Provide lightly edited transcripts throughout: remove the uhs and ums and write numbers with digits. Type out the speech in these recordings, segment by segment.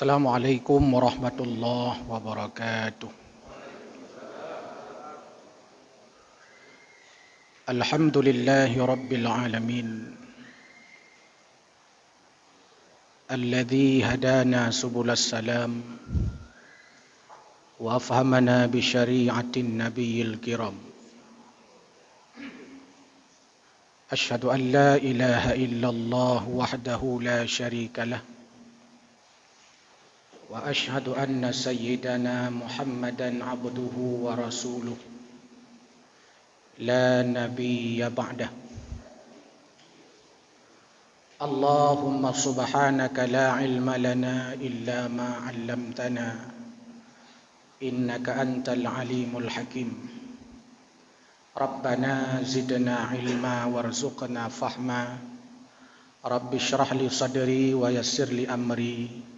Assalamualaikum warahmatullahi wabarakatuh. Alhamdulillahi rabbil alamin. Alladhi hadana subulas salam wa afhamana bi syari'atin nabiyil kiram. Ashhadu an la ilaha illallah wahdahu la syarika lah. Wa ashhadu anna sayyidana Muhammadan abduhu wa rasuluh la nabiyya ba'dah. Allahumma subhanaka la ilma lana illa ma 'allamtana innaka antal alimul hakim. Rabbana zidna ilma warzuqna fahma. Rabbi shrah li sadri wa yassir li amri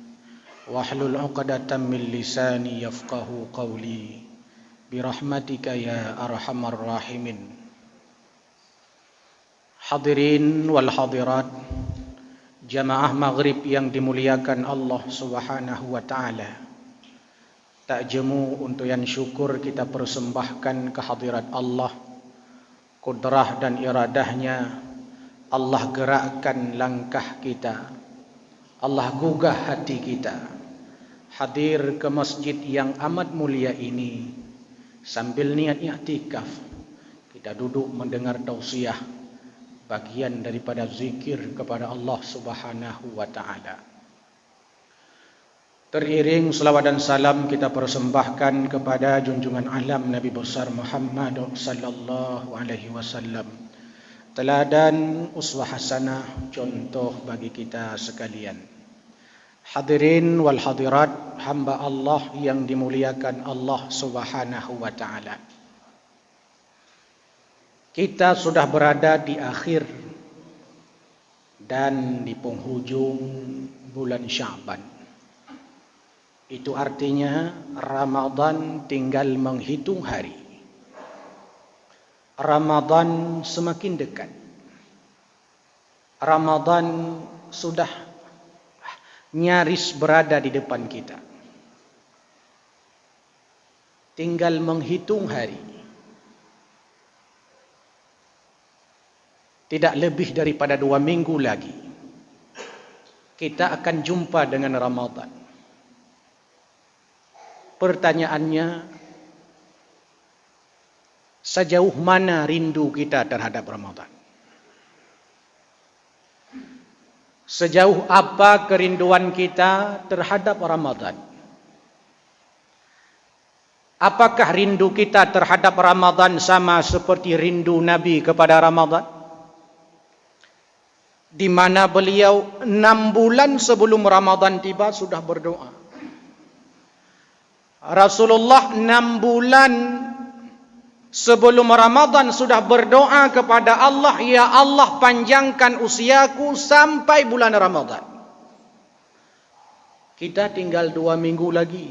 wahlul 'uqdatam min lisani yafqahu qawli birahmatika ya arhamar rahimin. Hadirin wal hadirat, jamaah maghrib yang dimuliakan Allah Subhanahu wa taala. Tak jemu untuk yang syukur kita persembahkan kehadirat Allah. Kudrah dan iradahnya Allah gerakkan langkah kita, Allah gugah hati kita hadir ke masjid yang amat mulia ini. Sambil niat i'tikaf, kita duduk mendengar tausiah, bagian daripada zikir kepada Allah Subhanahu wa taala. Teriring selawat dan salam kita persembahkan kepada junjungan alam Nabi besar Muhammad sallallahu alaihi wasallam, teladan uswah hasanah, contoh bagi kita sekalian. Hadirin wal hadirat, hamba Allah yang dimuliakan Allah Subhanahu wa taala. Kita sudah berada di akhir dan di penghujung bulan Sya'ban. Itu artinya Ramadan tinggal menghitung hari. Ramadan semakin dekat. Ramadan sudah nyaris berada di depan kita. Tinggal menghitung hari. Tidak lebih daripada 2 minggu lagi kita akan jumpa dengan Ramadan. Pertanyaannya, sejauh mana rindu kita terhadap Ramadan? Sejauh apa kerinduan kita terhadap Ramadan? Apakah rindu kita terhadap Ramadan sama seperti rindu Nabi kepada Ramadan? Di mana beliau 6 bulan sebelum Ramadan tiba sudah berdoa. Rasulullah 6 bulan sebelum Ramadan sudah berdoa kepada Allah, ya Allah panjangkan usiaku sampai bulan Ramadan. Kita tinggal 2 minggu lagi.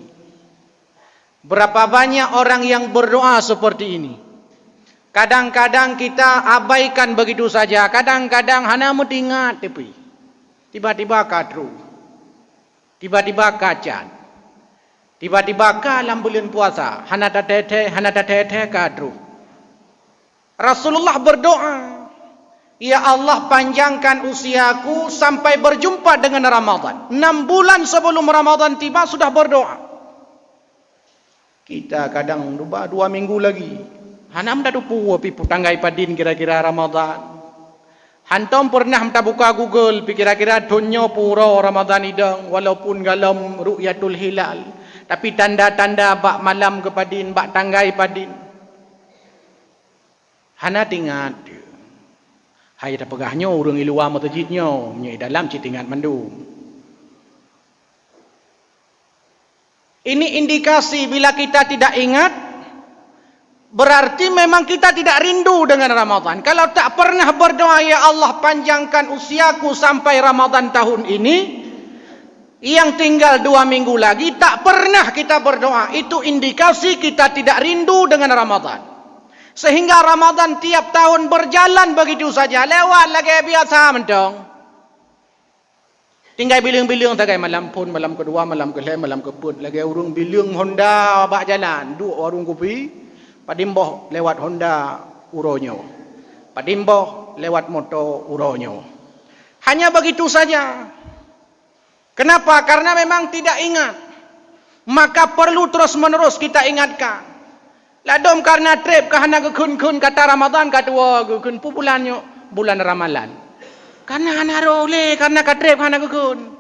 Berapa banyak orang yang berdoa seperti ini? Kadang-kadang kita abaikan begitu saja. Kadang-kadang hanya mendengar tepi. Tiba-tiba kadru. Tiba-tiba kacan. Tiba-tiba kalam bulan puasa. Hana tete kadru. Rasulullah berdoa, ya Allah panjangkan usiaku sampai berjumpa dengan Ramadan. 6 bulan sebelum Ramadan tiba sudah berdoa. Kita kadang lupa 2 minggu lagi. Hanam dah dupu pipu tanggai padin kira-kira Ramadan. Hantom pernah minta buka Google kira-kira dunya pura Ramadan idang walaupun galam ru'yatul hilal. Tapi tanda-tanda bak malam kepadin, bak tanggai padin. Hana tingat. Hai dah pegahnya urang iluar masjidnya, nya dalam citingat mandu. Ini indikasi bila kita tidak ingat, berarti memang kita tidak rindu dengan Ramadan. Kalau tak pernah berdoa, ya Allah panjangkan usiaku sampai Ramadan tahun ini, yang tinggal 2 minggu lagi, tak pernah kita berdoa. Itu indikasi kita tidak rindu dengan Ramadan. Sehingga Ramadan tiap tahun berjalan begitu saja. Lewat lagi biasa mentong. Tinggal bilang-bilang tagai malam pun, malam kedua, malam kelai, malam keput. Lagi urung bilang Honda bak jalan. Duk warung kopi. Padimboh lewat Honda uronyo. Padimboh lewat motor uronyo. Hanya begitu saja. Kenapa? Karena memang tidak ingat. Maka perlu terus menerus kita ingatkan. Ladom karena trip kahana kekun-kun kata Ramadan katua kekun bulannya bulan ramalan. Karena hana role karena katrip hana kekun.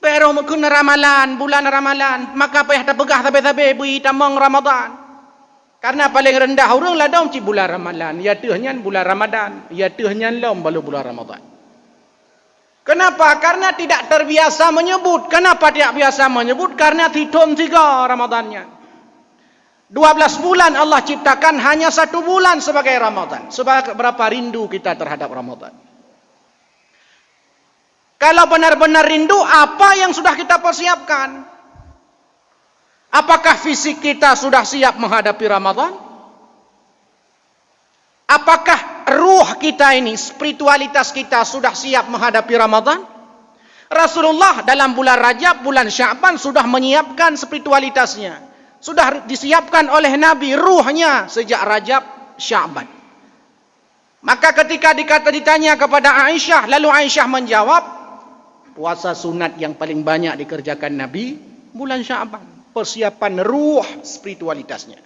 Pero mekun ramalan bulan ramalan maka payah tapegah tabe-tabe bui tamang Ramadan. Karena paling rendah orang ladom ci bulan ramalan, ya tehnya bulan Ramadan, ya tehnya lom balu bulan Ramadan. Kenapa? Karena tidak terbiasa menyebut. Kenapa tidak biasa menyebut? Karena hitung 3 Ramadannya. 12 bulan Allah ciptakan hanya 1 bulan sebagai Ramadan. Seberapa rindu kita terhadap Ramadan. Kalau benar-benar rindu, apa yang sudah kita persiapkan? Apakah fisik kita sudah siap menghadapi Ramadan? Apakah ruh kita ini, spiritualitas kita sudah siap menghadapi Ramadan? Rasulullah dalam bulan Rajab, bulan Sya'ban sudah menyiapkan spiritualitasnya. Sudah disiapkan oleh Nabi ruhnya sejak Rajab, Sya'ban. Maka ketika ditanya kepada Aisyah, lalu Aisyah menjawab, puasa sunat yang paling banyak dikerjakan Nabi bulan Sya'ban. Persiapan ruh spiritualitasnya.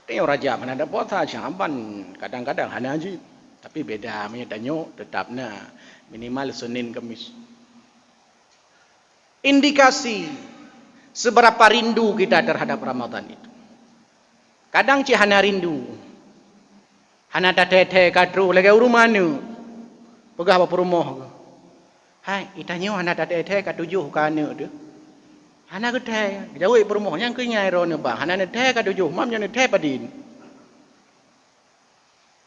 Tengok Rajab mana ada puasa, Sya'ban kadang-kadang hana haji. Tapi beda menyatanya tetapnya minimal Senin Kamis. Indikasi seberapa rindu kita terhadap Ramadan itu. Kadang cik hana rindu. Hana tatete katru lagi urung mana. Pegah apa rumah. Hai, itanya hana tatete katujuh kana tu. Hana gede, jauh rumah yang kenyai rone bang. Hana nete katujuh, mam yang nete padin.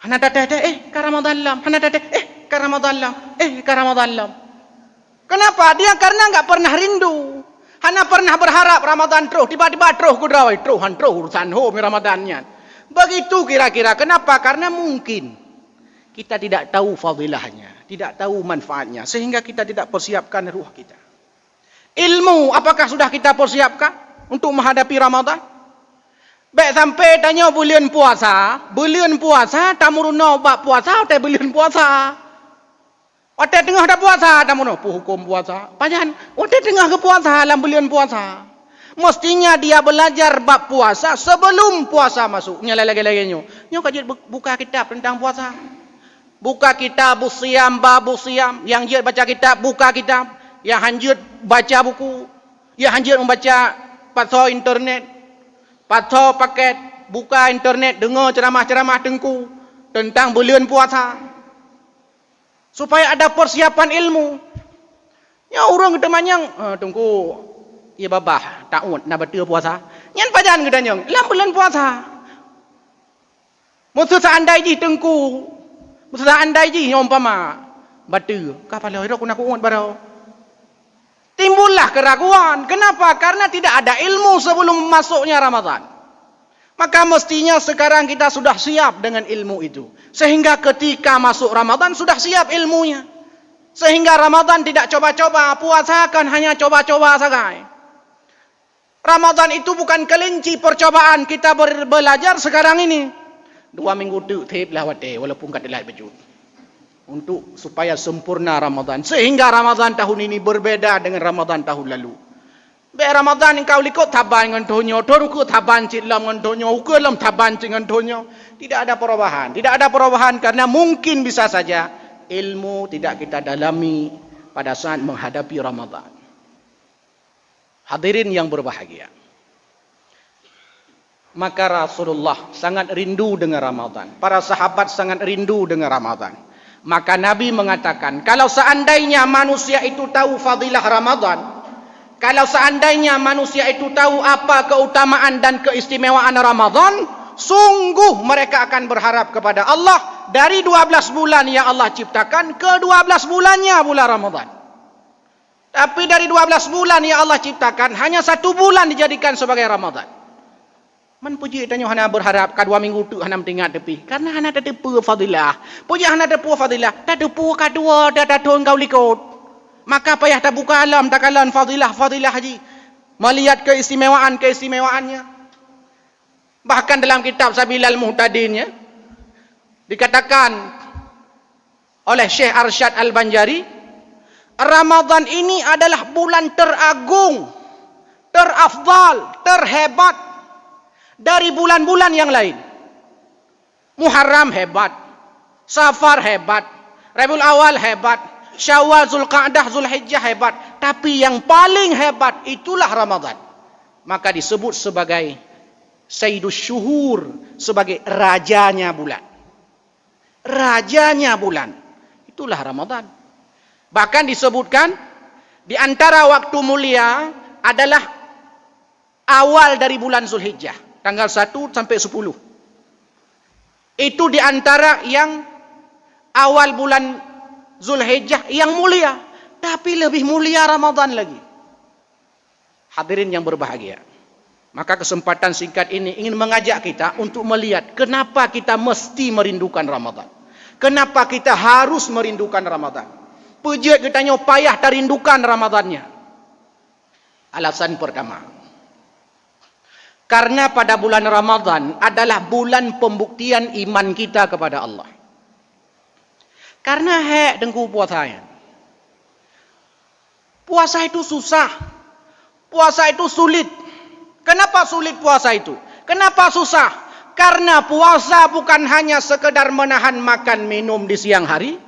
Hana tatete ka Ramadan lam, hana tatete ka Ramadan lam, ka Ramadan lam. Kenapa? Dia karena enggak pernah rindu. Hana pernah berharap Ramadan terus, tiba-tiba terus kudrawai, teruhan terus urusan Ramadannya. Begitu kira-kira. Kenapa? Karena mungkin kita tidak tahu fadilahnya, tidak tahu manfaatnya, sehingga kita tidak persiapkan ruh kita. Ilmu, apakah sudah kita persiapkan untuk menghadapi Ramadan? Baik sampai tanya bulan puasa, tamuruna bab puasa, atau bulan puasa. Waktu tengah dah puasa, dah mana hukum puasa. Panjang, waktu tengah ke puasa, dalam bulan puasa. Mestinya dia belajar bab puasa sebelum puasa masuk. Nyala lagi-laginya. Nyo kajian buka kitab tentang puasa. Buka kitab Siam, Babu Siam. Yang dia baca kitab, buka kitab. Yang hanjut baca buku. Yang hanjut membaca patho internet. Patho paket. Buka internet, dengar ceramah-ceramah tengku tentang bulan puasa. Supaya ada persiapan ilmu. Ya orang kita manyang, tunggu, ya babah, ta'ud, nak betul puasa. Yang pajan kita nyong, dalam bulan puasa. Musuh seandai ji tengku, musuh seandai ji umpama betul. Kapal lorok nak umat barau. Timbullah keraguan. Kenapa? Karena tidak ada ilmu sebelum masuknya Ramadan. Maka mestinya sekarang kita sudah siap dengan ilmu itu. Sehingga ketika masuk Ramadan sudah siap ilmunya. Sehingga Ramadan tidak coba-coba. Puasa kan hanya coba-coba saja. Ramadan itu bukan kelinci percobaan. Kita belajar sekarang ini. 2 minggu tu tip lawat walaupun kat lihat baju. Untuk supaya sempurna Ramadan. Sehingga Ramadan tahun ini berbeda dengan Ramadan tahun lalu. Be Ramadan engkau likut taban dengan tonyo, toruku taban cilam dengan tonyo, ukulam taban dengan tonyo. Tidak ada perubahan. Tidak ada perubahan karena mungkin bisa saja ilmu tidak kita dalami pada saat menghadapi Ramadan. Hadirin yang berbahagia. Maka Rasulullah sangat rindu dengan Ramadan. Para sahabat sangat rindu dengan Ramadan. Maka Nabi mengatakan, kalau seandainya manusia itu tahu fadilah Ramadan, kalau seandainya manusia itu tahu apa keutamaan dan keistimewaan Ramadan, sungguh mereka akan berharap kepada Allah dari 12 bulan yang Allah ciptakan ke 12 bulannya bulan Ramadan. Tapi dari 12 bulan yang Allah ciptakan, hanya 1 bulan dijadikan sebagai Ramadan. Man puji tanya hana berharap ka 2 minggu tu hana tinggal tepi. Karena hana ada tepu fadilah. Puji hana tepu fadilah, tak tepu kadua dah tahun kau likut. Maka payah tak buka alam takalan fadilah haji. Melihat keistimewaannya. Bahkan dalam kitab Sabilal Muhtadin dikatakan oleh Syekh Arsyad Al-Banjari, Ramadan ini adalah bulan teragung, terafdal, terhebat dari bulan-bulan yang lain. Muharram hebat, Safar hebat, Rabiul Awal hebat, Syawal, Zulqa'dah, Zulhijjah hebat, tapi yang paling hebat itulah Ramadan. Maka disebut sebagai Sayyidus Syuhur, sebagai rajanya bulan. Rajanya bulan itulah Ramadan. Bahkan disebutkan di antara waktu mulia adalah awal dari bulan Zulhijjah, tanggal 1 sampai 10. Itu di antara yang awal bulan Zulhijjah yang mulia, tapi lebih mulia Ramadan lagi. Hadirin yang berbahagia, maka kesempatan singkat ini ingin mengajak kita untuk melihat kenapa kita mesti merindukan Ramadan. Kenapa kita harus merindukan Ramadan. Pujat kita payah terindukan Ramadannya. Alasan pertama, karena pada bulan Ramadan adalah bulan pembuktian iman kita kepada Allah. Karena dengku puasanya. Puasa itu susah. Puasa itu sulit. Kenapa sulit puasa itu? Kenapa susah? Karena puasa bukan hanya sekedar menahan makan minum di siang hari,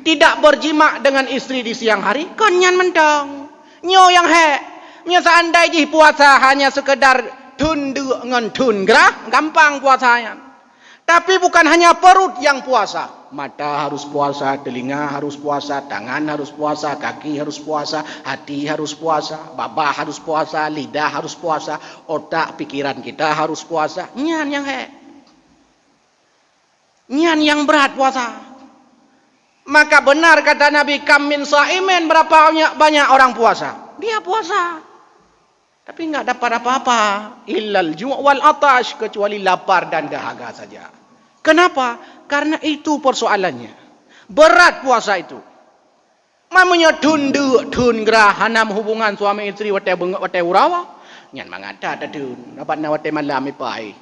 tidak berjima dengan istri di siang hari, konyan mentang. Nyo yang nyo seandainya puasa hanya sekedar tun dengan tun gerah, gampang puasanya. Tapi bukan hanya perut yang puasa. Mata harus puasa, telinga harus puasa, tangan harus puasa, kaki harus puasa, hati harus puasa, babah harus puasa, lidah harus puasa, otak, pikiran kita harus puasa. Nyan yang berat puasa. Maka benar kata Nabi, kam min sa'imin, berapa banyak orang puasa. Dia puasa, tapi enggak dapat apa-apa. Illal ju' wal atash, kecuali lapar dan dahaga saja. Kenapa? Karena itu persoalannya. Berat puasa itu. Mamanya tun gerah hanam hubungan suami istri wate urawa. Nyan mangata tadun, dapat na wate malam ipai.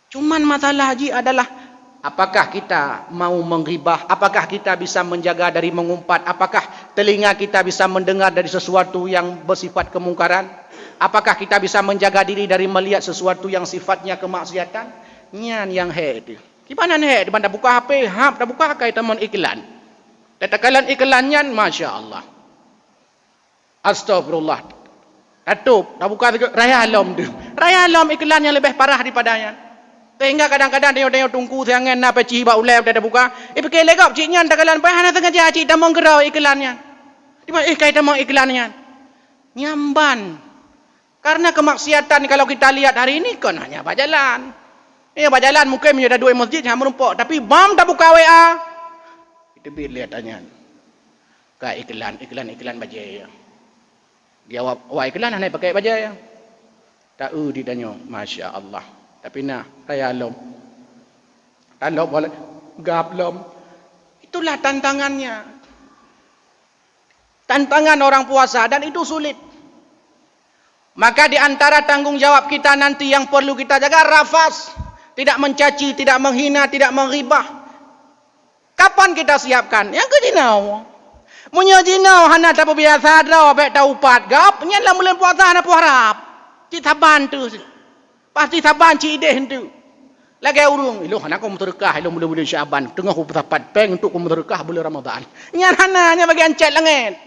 Cuman masalah haji adalah apakah kita mau menghibah, apakah kita bisa menjaga dari mengumpat, apakah telinga kita bisa mendengar dari sesuatu yang bersifat kemungkaran, apakah kita bisa menjaga diri dari melihat sesuatu yang sifatnya kemaksiatan. Nyan yang itu. Gimana di banda buka HP, dah buka kai teman iklan. Tetakalan iklannya, Masya Allah. Astagfirullah. Tutup, dah buka raya alam tu. Raya alam iklan yang lebih parah daripadanya. Sehingga kadang-kadang dia tunggu jangan apa ciba ulai dah buka. Fikir legap ciknya takalan payah sengaja cik dah menggerau iklannya. Di mana kai teman iklannya. Nyamban. Karena kemaksiatan kalau kita lihat hari ini kan hanya berjalan. Berjalan mungkin ada 2 masjid yang merumpuk, tapi bam dah buka WA. Itu lihat tanya. Kai iklan bajai. Dia iklan anai pakai bajai. Tahu ditanya, Masya Allah. Tapi saya lom. Kalau boleh gablom. Itulah tantangannya. Tantangan orang puasa dan itu sulit. Maka di antara tanggung jawab kita nanti yang perlu kita jaga rafas. Tidak mencaci, tidak menghina, tidak menghibah. Kapan kita siapkan? Yang kejinau. Munya jinau hana tak biasa dah, baik tahu pat gap. Nyan lah bulan puasa hana puharap. Cik saban tu. Pasti saban cik ide tu. Lagi urung, ilu hana kau muterkah, ilu bulan Syaban. Tengah aku bertapat peng untuk kau muterkah bulan Ramadan. Nyan hanya bagian cat langit.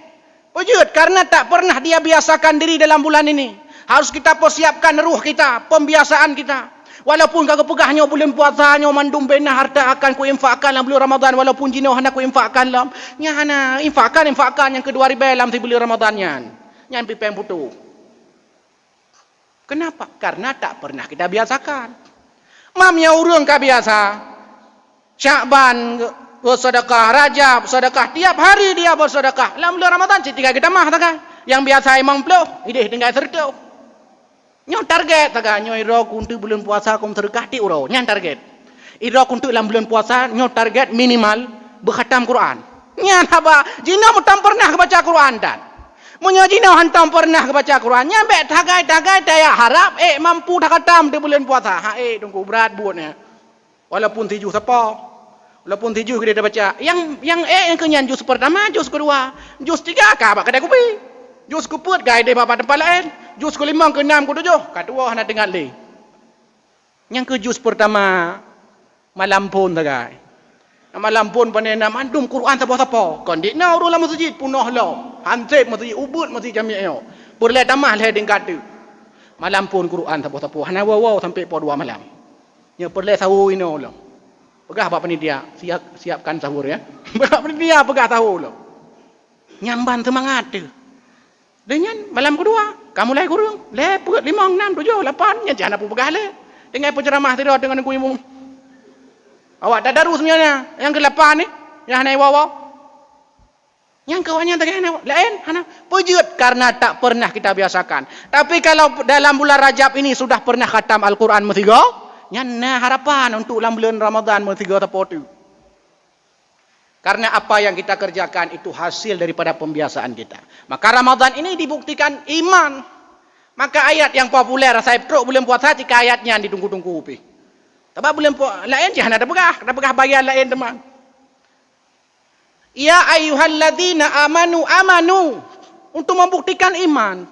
Wujud, karena tak pernah dia biasakan diri dalam bulan ini. Harus kita persiapkan ruh kita, pembiasaan kita. Walaupun kagak pegahnya bulan puasanya mandum bena harta akan ku infakkan dalam bulan Ramadan, walaupun jinau hana ku infakkan dalam nya hana infakkan yang kedua ribu dalam bulan Ramadan nyan pipeng putu. Kenapa? Karena tak pernah kita biasakan. Mamnya urang ka biasa. Syakban bersedekah, Rajab sedekah, tiap hari dia bersedekah. Dalam bulan Ramadan tiga kita mah tak kan. Yang biasa emang peluk, ide tinggal serta. Nyo target taga nyo iro kuntu bulan puasa kum sedekah ti uro nyan target iro kuntu dalam bulan puasa nyo target minimal berkhatam Quran Nya haba jina mutam pernah baca Quran dan. Munya jina hantam pernah baca Quran. Nya be tagai-tagai daya harap mampu dah khatam di bulan puasa. Tunggu berat buatnya. Walaupun 7 siapa? Walaupun 7 kita dah baca. Yang kenyan juz pertama, juz kedua, juz 3 ka ba kedai kopi. Juz kuput gai de bapa tempat lain. Juz ke-5, ke-6, ke-7, kedua nak dengar le. Yang ke juz pertama malam pun tagai. Malam pun pandai nak mandum Quran siapa-siapa. Kon dik na urang masjid punah lah. Hansip masjid ubud masjid jami'ah. Berle tamah le dengkat tu. Malam pun Quran siapa-siapa. Hana wow sampai pukul 2 malam. Nya perle sahur ino lah. Pegah apa panitia? Siapkan sahur ya. Pegah panitia pegah sahur lah. Nyamban semangat tu. Dengan malam kedua, kamu lai kurung. Le 5, 6, 7, 8. Nya jangan apa pegah le. Dengan penceramah tidur dengan aku imum. Awak tak daru sebenarnya. Yang ke-8 ni, yang hanai wawa. Yang kawannya tak hanai lain, hana pejut karena tak pernah kita biasakan. Tapi kalau dalam bulan Rajab ini sudah pernah khatam Al-Quran mestiga, nyana harapan untuk dalam bulan Ramadan mestiga tapotu. Karena apa yang kita kerjakan itu hasil daripada pembiasaan kita. Maka Ramadan ini dibuktikan iman. Maka ayat yang populer saya truk bulan puasa jika ayatnya ditunggu-tunggu upi. Sebab bulan lain jangan ada pegah bagian lain teman. Ya ayyuhalladzina amanu untuk membuktikan iman.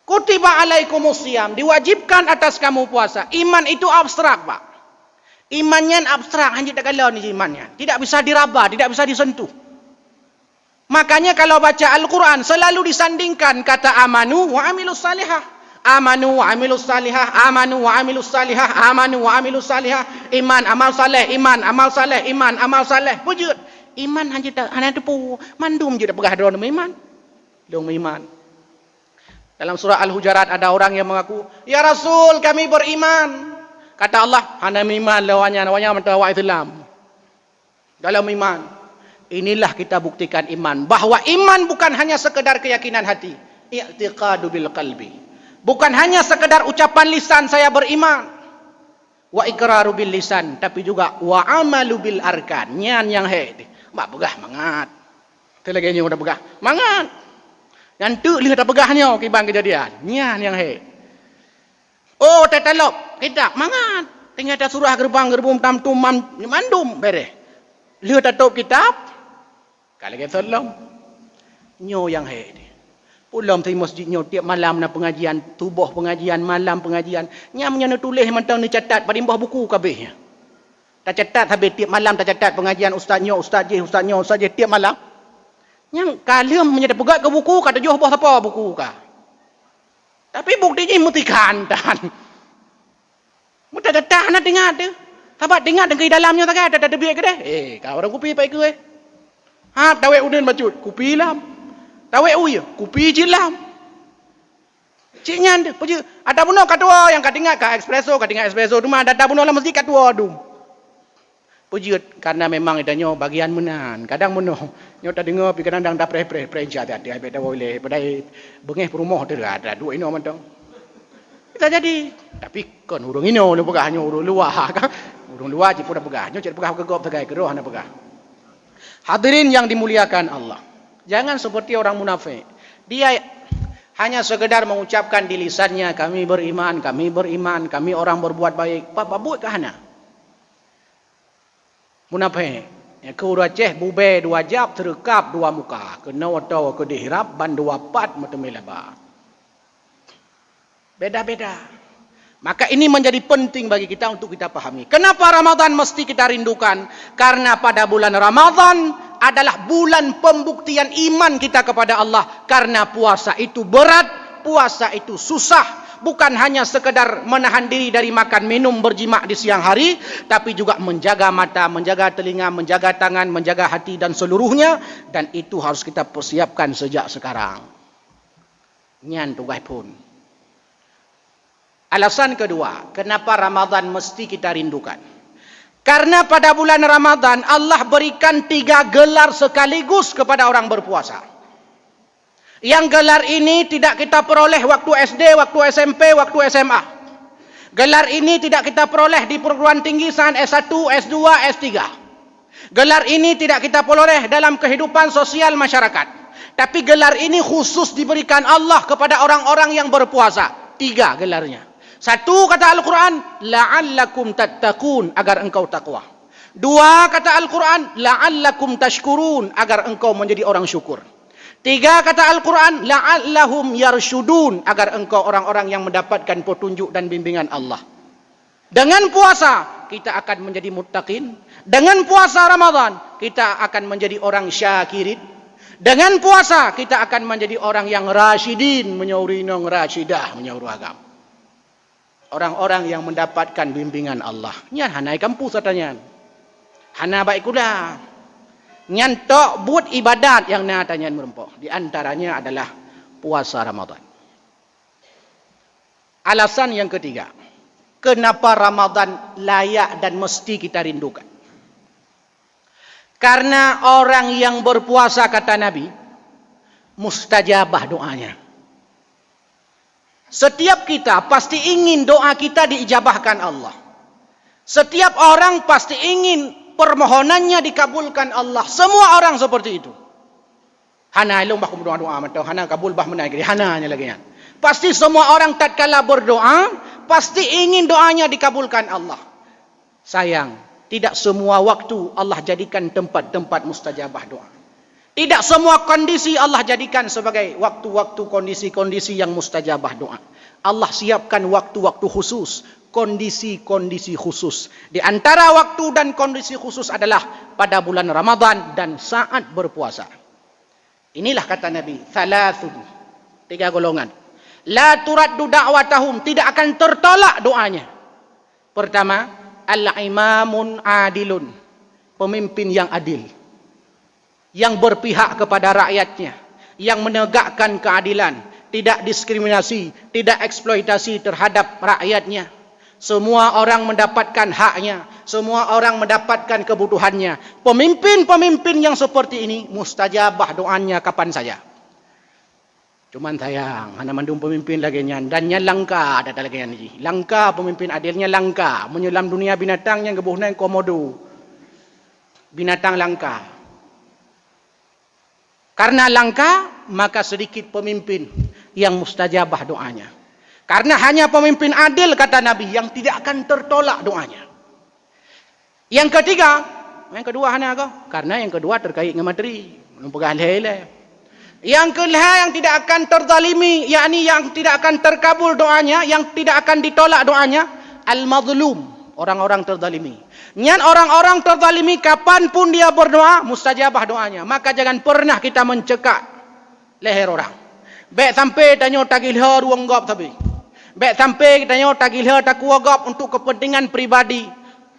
Kutiba alaikumusiyam, diwajibkan atas kamu puasa. Iman itu abstrak, Pak. Imannya abstrak, hanya tak kalau ni imannya. Tidak bisa diraba, tidak bisa disentuh. Makanya kalau baca Al-Quran selalu disandingkan kata amanu wa amilus salihah. Amanu wa amilus salihah, amanu wa amilus salihah, amanu wa amilus salihah. Iman, amal saleh, iman, amal saleh, iman, amal saleh. Wujud. Iman hanya tepu. Mandum je dah pegah dalam iman. Dong iman. Dalam surah Al-Hujarat ada orang yang mengaku, "Ya Rasul, kami beriman." Kata Allah, "Hana iman lawannya mentawai Islam." Dalam iman. Inilah kita buktikan iman. Bahawa iman bukan hanya sekedar keyakinan hati. I'tiqadu bil qalbi. Bukan hanya sekedar ucapan lisan saya beriman. Wa iqraru bil lisan. Tapi juga wa amalu bil arkan. Nyan yang he. Mak pegah mangat. Itu lagi yang udah pegah. Mangat. Yang tu lihat pegahnya kibang kejadian. Nyan yang he. Oh tetalop. Kita mangat. Tinggal ada surah gerbang tamtum mandum. Bere. Lihat atau kitab. Kalau kita tolong. Nyo yang he. Pulang dari masjidnya tiap malam na pengajian, tubuh pengajian, malam pengajian. Nyamnya nak tulis mentang ni catat pada bawah buku kabehnya. Tak catat habis tiap malam tak catat pengajian ustaznya tiap malam. Yang kalim menjadi pegat ke buku kata jual bawah apa buku ka. Tapi buktinya mutikan dan. Mudah catat nak dengar tu. Sahabat dengar dengan dalamnya tak ada biar ke deh. Kau orang kopi baik ke? Ha, tawek udin bacut, kopi lah. Tawek uya, kopi jilam. Ciknya ada bunuh katua yang katingat ka espresso tu mah ada bunuh lah mesti katua dum. Pujut karena memang idanya bagian menan. Kadang bunuh nyo tak dengar pi kadang dah pre jat ada beda boleh pedai bengeh perumah tu ada dua ino mentang. Kita jadi tapi kon urung ino lu pegahnya urung luar kan. Urung luar je pun dah pegahnya cek pegah ke gop tegai ke roh na pegah. Hadirin yang dimuliakan Allah. Jangan seperti orang munafik. Dia hanya sekedar mengucapkan di lisannya, kami beriman, kami orang berbuat baik. Apa buat ke hana? Munafik. Ya, ke uraceh, bube 2 jab, terekap 2 muka. Kena watau ke dihirap, ban 2 pat, metemilaba. Beda-beda. Maka ini menjadi penting bagi kita untuk kita pahami. Kenapa Ramadan mesti kita rindukan? Karena pada bulan Ramadan adalah bulan pembuktian iman kita kepada Allah. Karena puasa itu berat, puasa itu susah. Bukan hanya sekedar menahan diri dari makan, minum, berjima di siang hari. Tapi juga menjaga mata, menjaga telinga, menjaga tangan, menjaga hati dan seluruhnya. Dan itu harus kita persiapkan sejak sekarang. Nyan tugas pun. Alasan kedua, kenapa Ramadan mesti kita rindukan? Karena pada bulan Ramadan Allah berikan 3 gelar sekaligus kepada orang berpuasa. Yang gelar ini tidak kita peroleh waktu SD, waktu SMP, waktu SMA. Gelar ini tidak kita peroleh di perguruan tinggi saat S1, S2, S3. Gelar ini tidak kita peroleh dalam kehidupan sosial masyarakat. Tapi gelar ini khusus diberikan Allah kepada orang-orang yang berpuasa. 3 gelarnya. 1 kata Al-Quran, la'allakum tattaqun, agar engkau takwa. 2 kata Al-Quran, la'allakum tashkurun, agar engkau menjadi orang syukur. 3 kata Al-Quran, la'allahum yarshudun, agar engkau orang-orang yang mendapatkan petunjuk dan bimbingan Allah. Dengan puasa kita akan menjadi muttaqin. Dengan puasa Ramadan kita akan menjadi orang syakirin. Dengan puasa kita akan menjadi orang yang rasyidin, menyaurinong rasyidah, menyauru agama. Orang-orang yang mendapatkan bimbingan Allah. Nyan hanai kampus katanya. Hana baik kuda. Nyan tok buat ibadat yang na tanya merempok. Di antaranya adalah puasa Ramadan. Alasan yang ketiga, kenapa Ramadan layak dan mesti kita rindukan? Karena orang yang berpuasa, kata Nabi, mustajabah doanya. Setiap kita pasti ingin doa kita diijabahkan Allah. Setiap orang pasti ingin permohonannya dikabulkan Allah. Semua orang seperti itu. Hana ilung bah doa-doa mata, hana kabul bah menaik, hana nya lagi. Pasti semua orang tatkala berdoa pasti ingin doanya dikabulkan Allah. Sayang, tidak semua waktu Allah jadikan tempat-tempat mustajabah doa. Tidak semua kondisi Allah jadikan sebagai waktu-waktu kondisi-kondisi yang mustajabah doa. Allah siapkan waktu-waktu khusus, kondisi-kondisi khusus. Di antara waktu dan kondisi khusus adalah pada bulan Ramadan dan saat berpuasa. Inilah kata Nabi, thalathun, 3 golongan. La turaddu da'watahum, tidak akan tertolak doanya. Pertama, al-imamun adilun, pemimpin yang adil, yang berpihak kepada rakyatnya, yang menegakkan keadilan, tidak diskriminasi, tidak eksploitasi terhadap rakyatnya. Semua orang mendapatkan haknya, semua orang mendapatkan kebutuhannya. Pemimpin-pemimpin yang seperti ini mustajabah doanya kapan saja. Cuman sayang, hana mandung pemimpin lagi nyan, dan nyan langka ada lagi nyan ni. Langka pemimpin adilnya langka, menyelam dunia binatang yang gebuhna komodo. Binatang langka. Karena langka, maka sedikit pemimpin yang mustajabah doanya. Karena hanya pemimpin adil, kata Nabi, yang tidak akan tertolak doanya. Yang ketiga, yang kedua hana kau, karena yang kedua terkait dengan materi, menumpah hal-hal. Yang kedua yang tidak akan terzalimi, yakni yang tidak akan terkabul doanya, yang tidak akan ditolak doanya, al-mazlum, orang-orang terzalimi. Nyan orang-orang terzalimi kapanpun dia berdoa, mustajabah doanya. Maka jangan pernah kita mencekak leher orang. Baik sampai tanya tagilha ruang gap tapi. Baik sampai tanya tagilha takwa gap untuk kepentingan pribadi.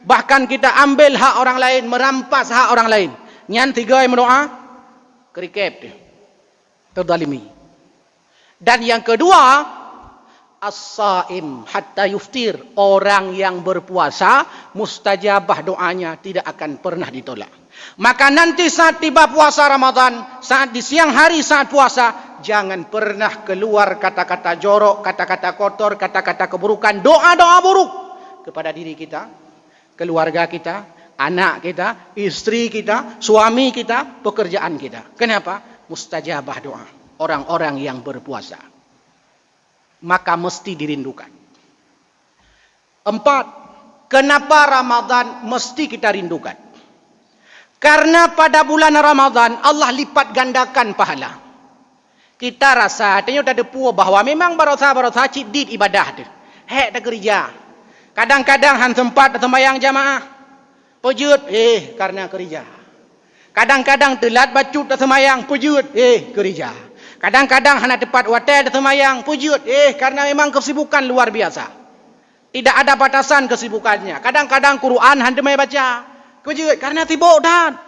Bahkan kita ambil hak orang lain, merampas hak orang lain. Nyan 3 yang berdoa, kerikep dia. Terzalimi. Dan yang kedua, as-saim hatta yuftir, orang yang berpuasa mustajabah doanya tidak akan pernah ditolak. Maka nanti saat tiba puasa Ramadan, saat di siang hari saat puasa, jangan pernah keluar kata-kata jorok, kata-kata kotor, kata-kata keburukan, doa-doa buruk kepada diri kita, keluarga kita, anak kita, istri kita, suami kita, pekerjaan kita. Kenapa? Mustajabah doa orang-orang yang berpuasa. Maka mesti dirindukan. 4. Kenapa Ramadan mesti kita rindukan? Karena pada bulan Ramadan Allah lipat gandakan pahala. Kita rasa tanya ada puas bahawa memang barosa cidit ibadah tu. Hek dah gereja. Kadang-kadang han sempat sembahyang jamaah. Pujut karena gereja. Kadang-kadang telat bacut dah semayang, pujut, gereja. Kadang-kadang hana tepat hotel dah semayang, pujut, karena memang kesibukan luar biasa. Tidak ada batasan kesibukannya. Kadang-kadang Quran handa mai baca, pujut, karena sibuk dah.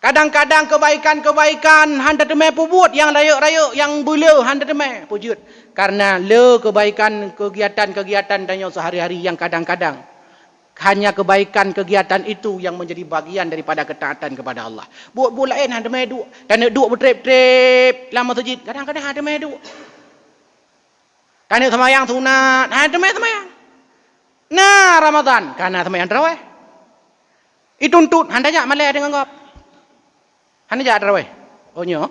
Kadang-kadang kebaikan-kebaikan handa demai pubut, yang rayuk-rayuk, yang bulu handa demai, pujut. Karena le kebaikan kegiatan-kegiatan dan sehari-hari yang kadang-kadang hanya kebaikan kegiatan itu yang menjadi bagian daripada ketaatan kepada Allah. Buat lain ada mai duk. Dan duk bertrip-trip lama masjid. Kadang-kadang ada mai duk. Karena sembahyang sunat, ada mai sembahyang. Nah, Ramadan karena sembahyang tarawih. Ituntut handa jak malai dengan ngop. Handa jak tarawih. Oh nyo.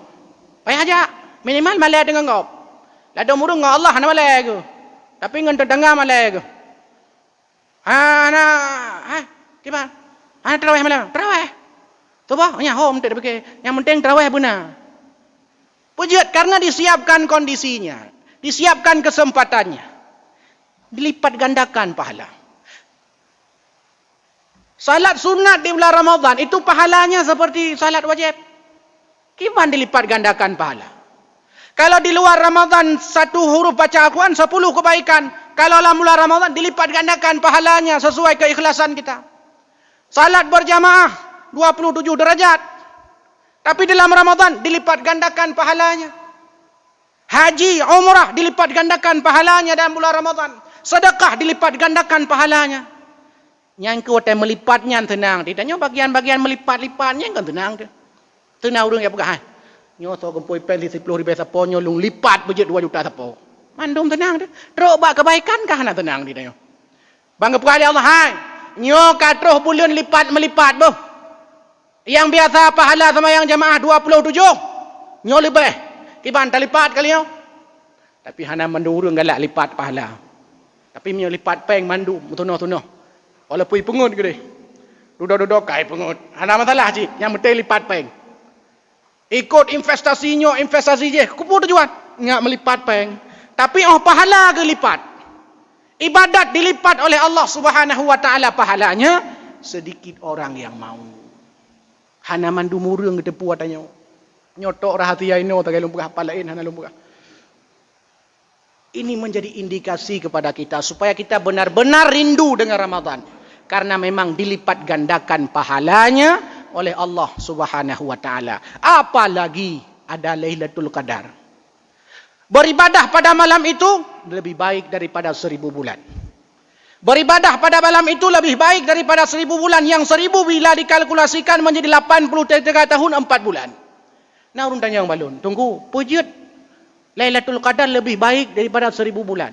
Payah jak minimal malai dengan ngop. Lada murung ngah Allah handa malai ke. Tapi ngan terdengar malai ke. Gimana? Tarawih malam. Tarawih. Tu bah, home tak fikir. Yang penting tarawih benar. Pujat karena disiapkan kondisinya, disiapkan kesempatannya. Dilipat gandakan pahala. Salat sunat di bulan Ramadan itu pahalanya seperti salat wajib. Gimana dilipat gandakan pahala? Kalau di luar Ramadan satu huruf baca Al-Quran 10 kebaikan. Kalau dalam bulan Ramadan dilipat gandakan pahalanya sesuai keikhlasan kita. Salat berjamaah 27 derajat. Tapi dalam Ramadan dilipat gandakan pahalanya. Haji, umrah dilipat gandakan pahalanya dalam bulan Ramadan. Sedekah dilipat gandakan pahalanya. Yang kuat melipatnya tenang. Ditanya bagian-bagian melipat-lipatnya kan tenang tu. Tenang orang yang pegang. Nyo so kempoi pen 10 ribu sapo nyo lung lipat budget 2 juta sapo. Mandum tenang tu. Teruk bak kebaikan kah nak tenang ditanya. Bangga sekali Allah hai. Nyo katruh bulan lipat melipat boh. Yang biasa pahala sama yang jamaah 27. Nyo lebih. Kiban tak lipat kali nyo. Tapi hana mendurung galak lipat pahala. Tapi nyo lipat peng mandu tunoh-tunoh. Walaupun pengut ke dia. Duduk-duduk kai pengut. Hana masalah cik. Yang penting lipat peng. Ikut investasinya, investasi je. Kupu tujuan. Nggak melipat peng. Tapi pahala ke lipat. Ibadat dilipat oleh Allah Subhanahu wa taala pahalanya, sedikit orang yang mau. Hana mandu murung ke tepu atanya. Nyotok rahasia ini tak galung buka hafal lain hana lumbuka. Ini menjadi indikasi kepada kita supaya kita benar-benar rindu dengan Ramadan. Karena memang dilipat gandakan pahalanya oleh Allah Subhanahu wa taala. Apalagi ada Lailatul Qadar. Beribadah pada malam itu lebih baik daripada 1000 bulan. Beribadah pada malam itu lebih baik daripada 1000 bulan. Yang 1000 bila dikalkulasikan menjadi 83 tahun 4 bulan. Nah urun tanya yang balun. Tunggu. Pujut. Lailatul Qadar lebih baik daripada 1000 bulan.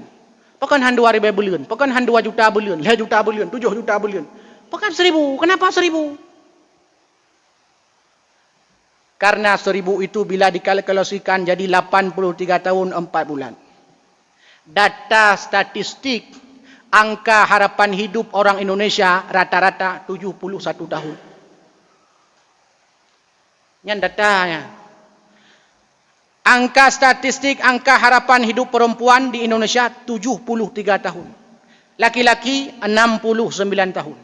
Pakan han 2000 bulan. Pakan han 2 juta bulan. 5 juta bulan. 7 juta bulan. Pakan 1000. Kenapa 1000? Karena 1000 itu bila dikalkulasikan jadi 83 tahun 4 bulan. Data statistik angka harapan hidup orang Indonesia rata-rata 71 tahun. Yang datanya. Angka statistik angka harapan hidup perempuan di Indonesia 73 tahun. Laki-laki 69 tahun.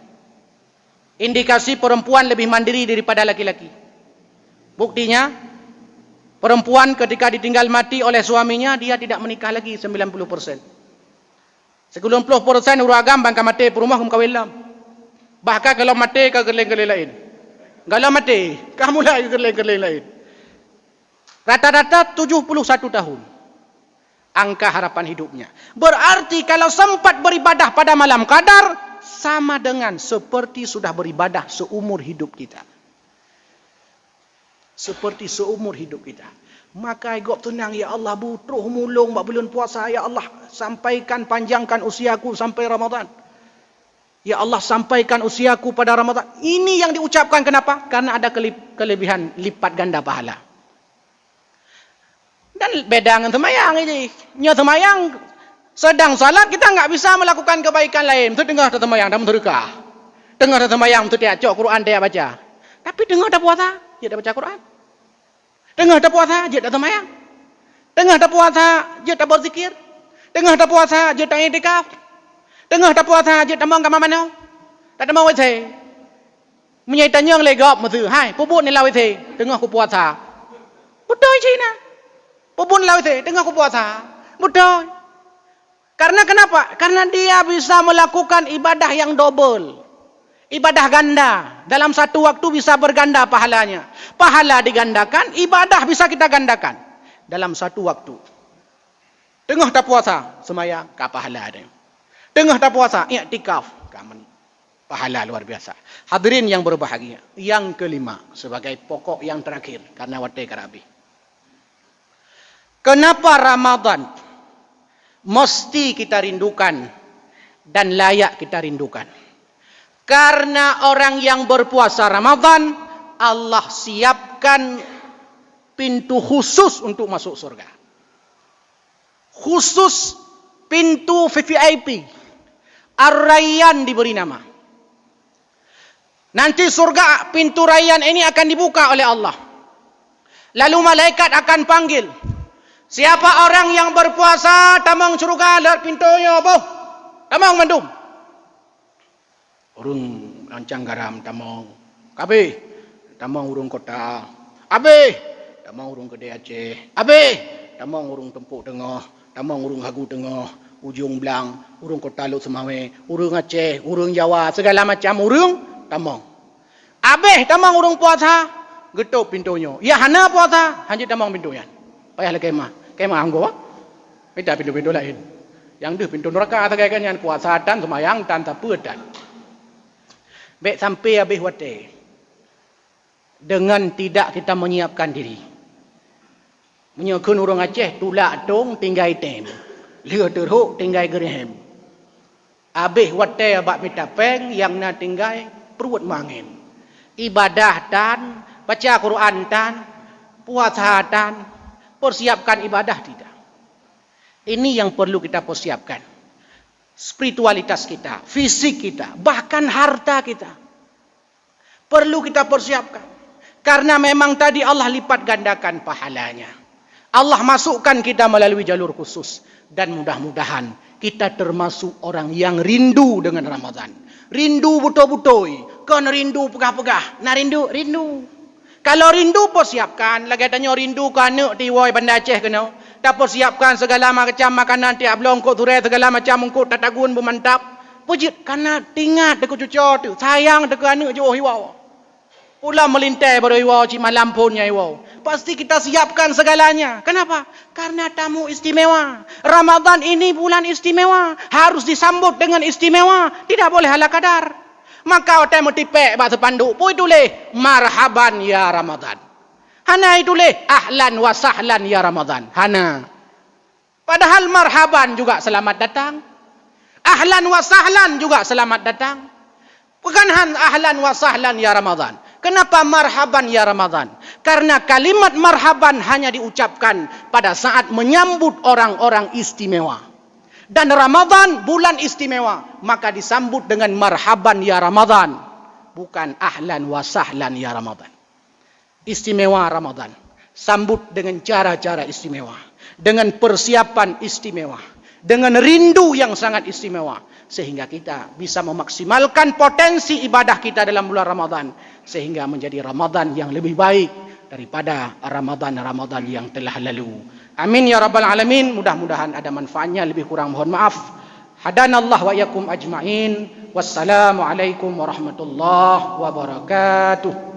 Indikasi perempuan lebih mandiri daripada laki-laki. Buktinya, perempuan ketika ditinggal mati oleh suaminya, dia tidak menikah lagi 90%. 90% uragam bangka mati perumah kum kawin lam. Bahkan kalau mati ke gerleng-gerleng lain. Kalau mati, kamu lagi gerleng-gerleng lain. Rata-rata 71 tahun. Angka harapan hidupnya. Berarti kalau sempat beribadah pada malam Qadar, sama dengan seperti sudah beribadah seumur hidup kita. Seperti seumur hidup kita. Maka igop tenang, ya Allah butuh mulung bak bulan puasa, ya Allah sampaikan panjangkan usiaku sampai Ramadan. Ya Allah sampaikan usiaku pada Ramadan. Ini yang diucapkan kenapa? Karena ada kelebihan lipat ganda pahala. Dan beda dengan semayang ini. Nya semayang sedang salat kita enggak bisa melakukan kebaikan lain. Tu dengar semayang dalam sedekah. Dengar semayang tu dia cok Quran dia baca. Tapi dengar dah puasa, dia dah baca Quran. Dengar dah puasa, dia dah semayang. Dengar dah puasa, dia dah berzikir. Dengar dah puasa, dia dah i'tikaf. Dengar dah puasa, dia dah mau ke mana? Tak ada mau wei. Menyai tanya legop masu, hai, puput ni lawi se, dengar aku puasa. Betul Cina. Pupun lawi se, dengar aku puasa. Betul. Karena kenapa? Karena dia bisa melakukan ibadah yang double. Ibadah ganda. Dalam satu waktu bisa berganda pahalanya. Pahala digandakan, ibadah bisa kita gandakan. Dalam satu waktu. Tengah tak puasa, semayang, ka pahala ada. Tengah tak puasa, i'tikaf, pahala luar biasa. Hadirin yang berbahagia. Yang kelima, sebagai pokok yang terakhir. Karena waktu karabi. Kenapa Ramadan mesti kita rindukan dan layak kita rindukan? Karena orang yang berpuasa Ramadan, Allah siapkan pintu khusus untuk masuk surga. Khusus pintu VIP. Ar-Rayyan diberi nama. Nanti surga, pintu Rayyan ini akan dibuka oleh Allah. Lalu malaikat akan panggil, siapa orang yang berpuasa tamang surga lewat pintunya, boh. Tamang mandum. Urung rancang garam tamang. Kabeh tamang urung kota. Abeh tamang urung Kedai Aceh. Abeh tamang urung Tempuk Tengah. Tamang urung Hagu Tengah. Ujung Belang, urung Kota Luk Semawe, urung Aceh, urung Jawa, segala macam urung tamang. Abeh tamang urung puasa. Getuk pintunya. Ya hana puasa, hanjit tamang pintunya. Payahlah kemah anggo. Minta pintu-pintu lain. Yang deh pintu neraka tagay kan yang puasa dan semayang dan tak dan. Baik sampai habis wate. Dengan tidak kita menyiapkan diri. Menyokun urang Aceh tulak dong tinggai tem. Lia teruk tinggai gerhem. Habis wate abak minta peng yang na tinggai perut mangin. Ibadah dan baca Quran dan puasa dan persiapkan ibadah tidak. Ini yang perlu kita persiapkan. Spiritualitas kita, fisik kita, bahkan harta kita. Perlu kita persiapkan. Karena memang tadi Allah lipat gandakan pahalanya. Allah masukkan kita melalui jalur khusus. Dan mudah-mudahan kita termasuk orang yang rindu dengan Ramadan. Rindu betul-betul. Kan rindu pegah-pegah. Nah rindu. Kalau rindu persiapkan. Lagi tanya rindu ke anak tiwai Banda Aceh kena. Tak persiapkan segala macam makanan tiap longkok turai segala macam mungkut tatagun bermantap. Pujit karena tingat dekat cucu tu. Sayang dekat anak jauh hiwau. Pula melintai pada hiwau cik malam punnya hiwau. Pasti kita siapkan segalanya. Kenapa? Karena tamu istimewa. Ramadan ini bulan istimewa. Harus disambut dengan istimewa. Tidak boleh ala kadar. Maka otak mutipek bahasa pandu. Pui tulis marhaban ya Ramadan. Hana tulis ahlan wa sahlan ya Ramadan. Hana. Padahal marhaban juga selamat datang. Ahlan wa sahlan juga selamat datang. Bukan ahlan wa sahlan ya Ramadan. Kenapa marhaban ya Ramadan? Karena kalimat marhaban hanya diucapkan pada saat menyambut orang-orang istimewa. Dan Ramadan bulan istimewa, maka disambut dengan marhaban ya Ramadan, bukan ahlan wa sahlan ya Ramadan. Istimewa Ramadan, sambut dengan cara-cara istimewa, dengan persiapan istimewa, dengan rindu yang sangat istimewa, sehingga kita bisa memaksimalkan potensi ibadah kita dalam bulan Ramadan, sehingga menjadi Ramadan yang lebih baik daripada Ramadan-Ramadan yang telah lalu. Amin ya rabbal alamin. Mudah-mudahan ada manfaatnya, lebih kurang mohon maaf. Hadanallah wa yakum ajma'in. Wassalamualaikum warahmatullahi wabarakatuh.